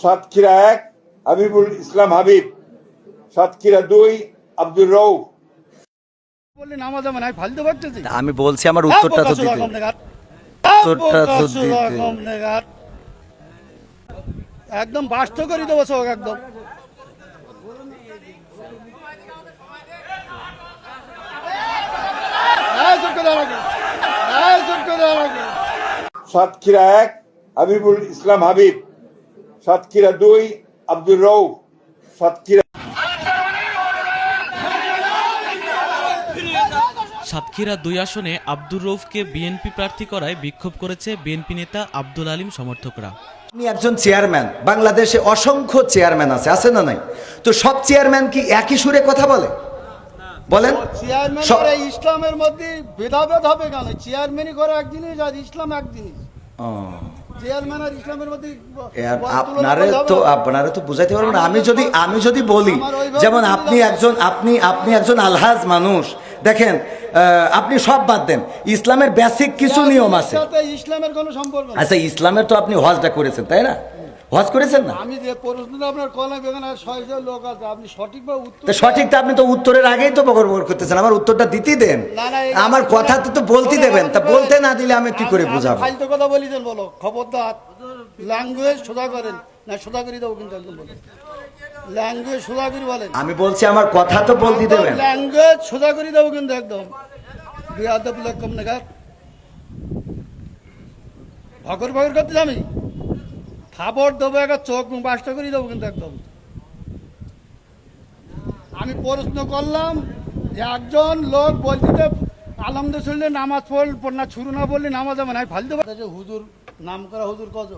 সাতক্ষীরা 1 হাবিবুল ইসলাম হাবিব, সাতক্ষীরা 2 আব্দুর রউফ। আমি বলছি আমার উত্তরটা তো দিতে, উত্তরটা তো দিতে। একদম বাস্ত করে দেবো সব একদম। সাতক্ষীরা 1 হাবিবুল ইসলাম হাবিব, সাতক্ষীরা 2 আব্দুর রউফ। সাতক্ষীরা সাতক্ষীরা 2 আসনে আব্দুর রউফকে বিএনপি প্রার্থী করায় বিক্ষোভ করেছে বিএনপি নেতা আব্দুল আলিম সমর্থকরা। আপনি একজন চেয়ারম্যান, বাংলাদেশে অসংখ্য চেয়ারম্যান আছে না নাই? তো সব চেয়ারম্যান কি একই সুরে কথা বলে? বলেন। চেয়ারম্যান ইসলামের মধ্যে ভেদাভেদ হবে কেন? চেয়ারম্যানই করে এক জিনিস আর ইসলাম এক জিনিস। চেয়ারম্যান আর ইসলামের মধ্যে আপনারা তো বুঝাইতে পারবেন না। আমি যদি বলি, যেমন আপনি একজন আলহাজ মানুষ, দেখেন আপনি সব বাদ দেন, ইসলামের বেসিক কিছু নিয়ম আছে। ইসলামের কোনো সম্পর্ক নেই। আচ্ছা, ইসলামের তো আপনি হজটা করেছেন, তাই না? হজ করেছেন না? আমি যে প্রশ্নটা আপনার কলা বেগান আর 600 লোক আছে, আপনি সঠিকভাবে উত্তর সঠিকটা আপনি তো উত্তরের আগেই তো বকর করতেছেন। আমার উত্তরটা দিতেই দেন, আমার কথা তো বলতে দেবেন। তা বলতে না দিলে আমি কি করে বুঝাবো? ফালতু কথা বলিছেন, বলো খবরদার। ল্যাঙ্গুয়েজ সোজা করেন না, সোজা করে দেবো কিন্তু একদম বলেন। ল্যাঙ্গুয়েজ সোজা করে বলেন। আমি বলছি আমার কথা তো বলতে দেবেন। ল্যাঙ্গুয়েজ সোজা করে দেবো কিন্তু একদম। বিয়াদব লোক কম নাগাদ ভগর ভগর করতে আমি খাবার দেবো, একটা চোখ মুখ বাসটা করে দেবো কিন্তু একদম। আমি প্রশ্ন করলাম যে একজন লোক বলতে আলহামদুলিল্লাহ নামাজ পড় না, শুরু না বললে নামাজ হবে না, ফালতু হুজুর নাম করা হুজুর কত।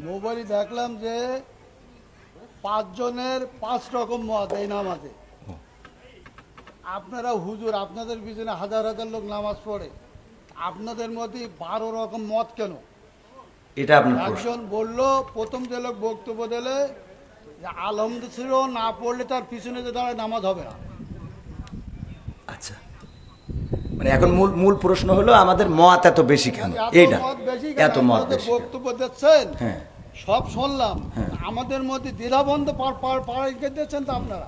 মোবাইলে দেখলাম যে 5 জনের 5 রকম মত এই নামাজে। আপনারা হুজুর, আপনাদের পিছনে হাজার হাজার লোক নামাজ পড়ে, আপনাদের মধ্যে 12 রকম মত কেন? এটা আপনি একজন বললো, প্রথম যে লোক বক্তব্য দিলে যে আলহামদুলিল্লাহ না পড়লে তার পিছনে যে দাঁড়ায় নামাজ হবে না। আচ্ছা, মানে এখন মূল প্রশ্ন হলো আমাদের মত এত বেশি কেন? এইটা এত মত বেশি বক্তব্য দিচ্ছেন, হ্যাঁ সব শুনলাম, আমাদের মধ্যে দ্বিধাবন্ধ পাড়াই দিচ্ছেন তো আপনারা।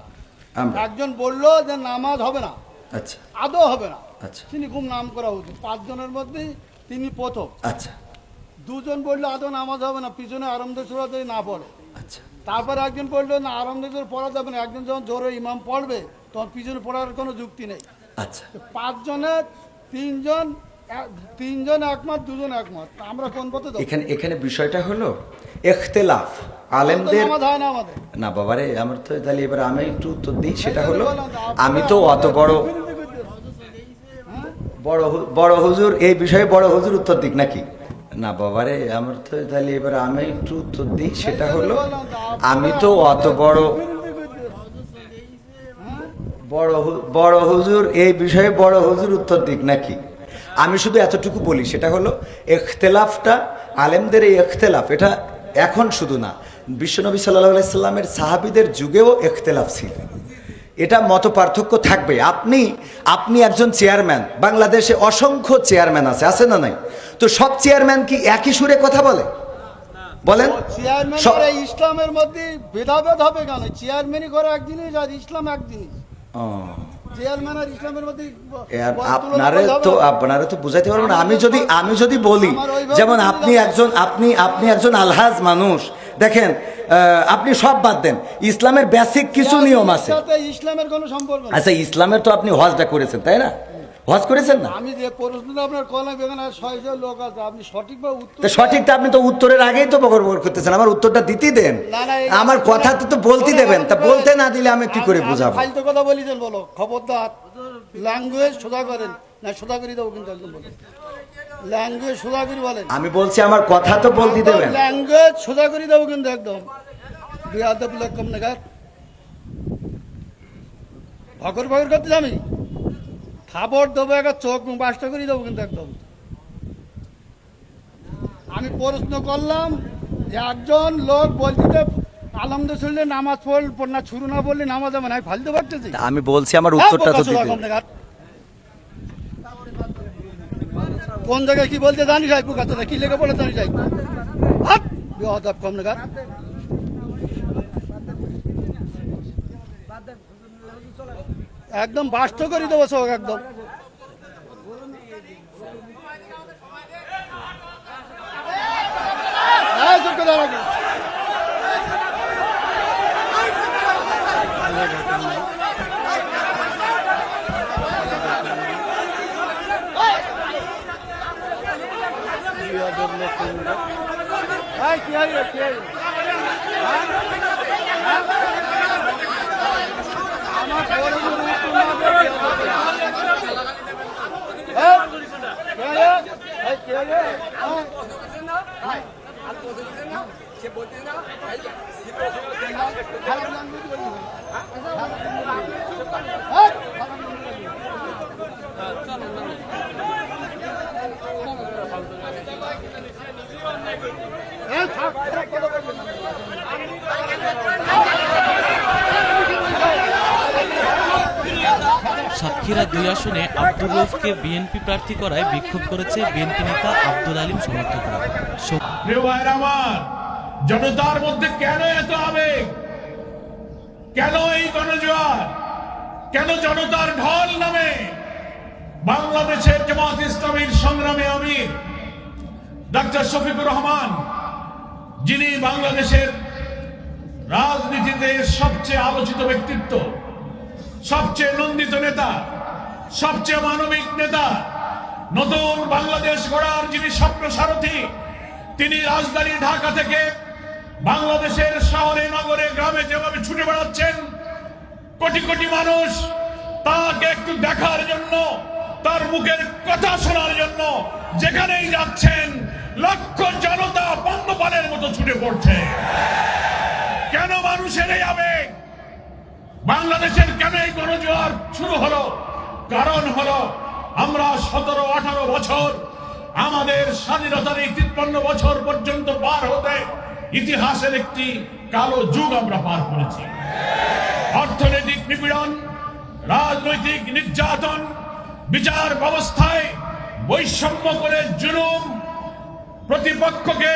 একজন বললো যে নামাজ হবে না, আচ্ছা আদৌ হবে না, আচ্ছা, তিনি খুব নাম করা উচিত, 5 জনের মধ্যে তিনি প্রথম। আচ্ছা, 2 জন বললো আদৌ নামাজ হবে না, পিছনে আরামদে সুরাতে না পড়ে। আচ্ছা, তারপরে একজন বললো না আরামদে পড়া যাবে না, একজন যখন জোরে ইমাম পড়বে তখন পিছনে পড়ার কোনো যুক্তি নেই। আচ্ছা, 5 জনের 3 জন একমত, 2 জন একমত, আমরা কোন পথে যাবো? এখানে বিষয়টা হলো ইখতিলাফ আলেমদের না। বাবারে, আমার তো তাহলে এবার আমি একটু উত্তর দিই। সেটা হলো, আমি তো অত বড় হুজুর এই বিষয়ে বড় হুজুর উত্তর দিক নাকি? না বাবারে, আমার তো তাহলে এবার আমি একটু উত্তর দিই। সেটা হলো, আমি তো অত বড় হুজুর এই বিষয়ে বড় হুজুর উত্তর দিক নাকি? আমি শুধু এতটুকু বলি, সেটা হলো ইখতিলাফটা, আলেমদের এই ইখতিলাফ, এটা এখন শুধু না, বিশ্বনবী সাল্লাল্লাহু আলাইহি সাল্লামের সাহাবীদের যুগেও ইখতিলাফ ছিল। এটা মত পার্থক্য থাকবে। আপনি একজন চেয়ারম্যান, বাংলাদেশে অসংখ্য চেয়ারম্যান আছে না নাই? তো সব চেয়ারম্যান কি একই সুরে কথা বলে? বলেন। চেয়ারম্যান ইসলামের মধ্যে ভেদাভেদ হবে কেন? চেয়ারম্যানই করে এক জিনিস আর ইসলাম এক জিনিস। চেয়ারম্যান আর ইসলামের মধ্যে আপনারা তো বুঝাইতে পারবেন না। আমি যদি বলি, যেমন আপনি একজন আলহাজ মানুষ, দেখেন আপনি সব বাদ দেন, ইসলামের বেসিক কিছু নিয়ম আছে। ইসলামের কোনো সম্পর্ক নেই। আচ্ছা, ইসলামের তো আপনি হজটা করেছেন, তাই না? হজ করেছেন না? আমি যে প্রশ্নটা আপনার কলা বেগান আর 600 লোক আছে, আপনি সঠিকভাবে উত্তর সঠিকটা আপনি তো উত্তরের আগেই তো বকর করতেছেন। আমার উত্তরটা দিতেই দেন, আমার কথা তো বলতে দেবেন। তা বলতে না দিলে আমি কি করে বুঝাবো? ফালতু কথা বলিছেন, বলো খবরদার। ল্যাঙ্গুয়েজ সোজা করেন না, সোজা করে দেবো কিন্তু একদম বলেন। ল্যাঙ্গুয়েজ সোজা করে বলেন। আমি বলছি আমার কথা তো বলতে দেবেন। ল্যাঙ্গুয়েজ সোজা করে দেবো কিন্তু একদম। বিয়াদব লোক কম নাগাদ ভগর ভগর করতে আমি খাবার দেবো, একটা চোখ মুখ বাসটা করে দেবো কিন্তু একদম। আমি প্রশ্ন করলাম যে একজন লোক বলতে আলহামদুলিল্লাহ নামাজ পড় না, শুরু না বললে নামাজ হবে না, ফালতু করতেছি। আমি বলছি আমার উত্তরটা তো দিতে। কোন জায়গায় কি বলতে জানিস আইপু কাছে না কি লেগে বলে জানিস আইপু হাত বেয়াদব কম লাগা একদম বাস্ত করে দেবো সব একদম সাতক্ষীরা 2 আসনে আব্দুর রউফকে বিএনপি প্রার্থী করায় বিক্ষোভ করেছে বিএনপি নেতা আব্দুল আলীম সমর্থকরা। প্রিয় ভাইরা আমার, জনতার মধ্যে কেন এত আবেগ, কেন এই গণজোয়ার, কেন জনতার ঢল নামে? বাংলাদেশের জামাত ইসলামীর সংগ্রামী আমির ডক্টর শফিকুর রহমান, যিনি বাংলাদেশের রাজনীতিতে সবচেয়ে আলোচিত ব্যক্তিত্ব, সবচেয়ে নন্দিত নেতা, সবচেয়ে মানবিক নেতা, নতুন বাংলাদেশ গড়ার যিনি স্বপ্ন সারথী, তিনি রাজধানী ঢাকা থেকে বাংলাদেশের শহরে নগরে গ্রামে যেভাবে ছুটে বেড়াচ্ছেন, কোটি কোটি মানুষ তাকে একটু দেখার জন্য, তার মুখের কথা শোনার জন্য যেখানেই যাচ্ছেন লক্ষ জনতা পঙ্গপালের মতো ছুটে পড়ছে। কেন মানুষের এই আবেগ? বাংলাদেশের কেন এই গণজোয়ার শুরু হলো? কারণ হলো আমরা 17-18 বছর, আমাদের স্বাধীনতার এই 53 বছর পর্যন্ত পার হতে ইতিহাসের একটি কালো যুগ আমরা পার করেছি। অর্থনৈতিক নিপীড়ন, রাজনৈতিক নির্যাতন, বিচার ব্যবস্থায় বৈষম্য করে জুলুম, প্রতিপক্ষকে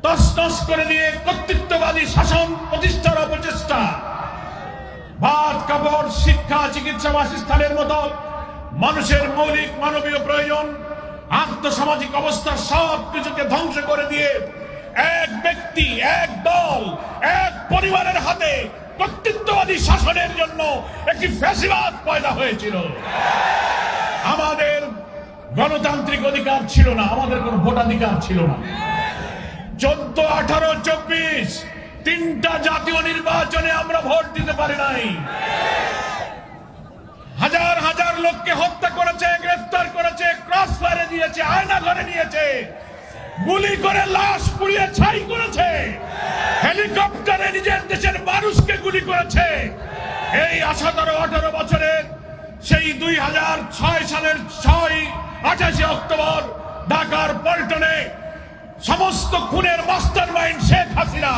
তছনছ করে দিয়ে কর্তৃত্ববাদী শাসন প্রতিষ্ঠার অপচেষ্টা, ভাত কাপড় শিক্ষা চিকিৎসা বাসস্থানের মতো মানুষের মৌলিক মানবীয় প্রয়োজন, আর্থসামাজিক অবস্থা সব কিছুকে ধ্বংস করে দিয়ে এক ব্যক্তি, এক দল, এক পরিবারের হাতে কর্তৃত্ববাদী শাসনের জন্য একটি ফ্যাসিবাদ পয়দা হয়েছিল। আমাদের গণতান্ত্রিক অধিকার ছিল না, আমাদের কোনো ভোটাধিকার ছিল না। 14, 18, 24 তিনটা জাতীয় নির্বাচনে আমরা ভোট দিতে পারি নাই। হাজার হাজার লোককে হত্যা করেছে, গ্রেফতার করেছে, ক্রস ফায়ারে দিয়েছে, আয়না ঘরে নিয়েছে, গুলি করে লাশ পুড়িয়ে ছাই করেছে, হেলিকপ্টারে নিজের দেশের মানুষকে গুলি করেছে। এই 17-18 বছরের সেই 2006 সালের 28 অক্টোবর ঢাকার পল্টনে সমস্ত খুনের মাস্টারমাইন্ড শেখ হাসিনা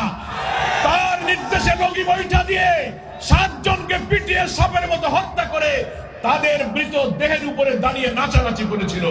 তার নির্দেশে রোগী বৈঠা দিয়ে 7 জনকে পিটিয়ে সাপের মতো হত্যা করে তাদের মৃত দেহের উপরে দাঁড়িয়ে নাচানাচি করেছিল।